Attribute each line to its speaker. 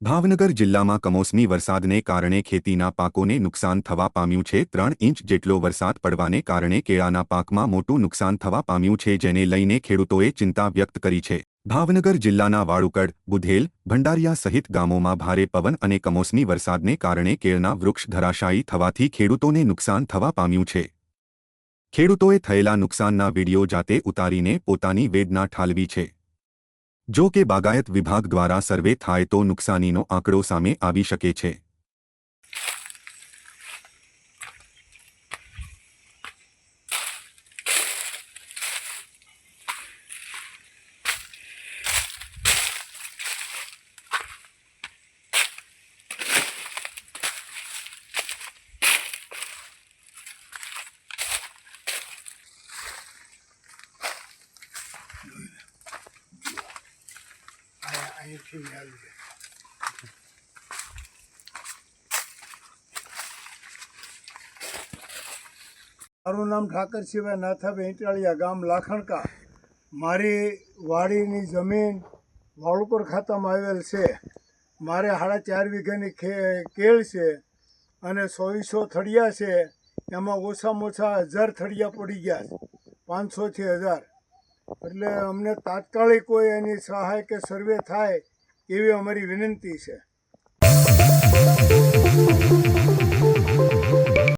Speaker 1: ભાવનગર જિલ્લામાં કમોસમી વરસાદને કારણે ખેતીના પાકોને નુકસાન થવા પામ્યું છે। 3 ઇંચ જેટલો વરસાદ પડવાને કારણે કેળાના પાકમાં મોટું નુકસાન થવા પામ્યું છે, જેને લઈને ખેડૂતોએ ચિંતા વ્યક્ત કરી છે। ભાવનગર જિલ્લાના વાળુકડ, બુધેલ, ભંડારિયા સહિત ગામોમાં ભારે પવન અને કમોસમી વરસાદને કારણે કેળના વૃક્ષ ધરાશાયી થવાથી ખેડૂતોને નુકસાન થવા પામ્યું છે। ખેડૂતોએ થયેલા નુકસાનના વિડીયો જાતે ઉતારીને પોતાની વેદના ઠાલવી છે। જો કે બાગાયત વિભાગ દ્વારા સર્વે થાય તો નુકસાનીનો આંકડો સામે આવી શકે છે।
Speaker 2: મારું નામ ઠાકર શિવાય નાથાભાઈ ઇટાળિયા, ગામ લાખણકા। મારી વાડીની જમીન વાળુકર ખાતામાં આવેલ છે। મારે 4.5 વીઘાની કેળ છે અને 100 થળિયા છે। એમાં ઓછામાં ઓછા 1000 થળિયા પડી ગયા છે, 500 થી 1000। એટલે અમને તાત્કાલિક કોઈ એની સહાય કે સર્વે થાય એવી અમારી વિનંતી છે।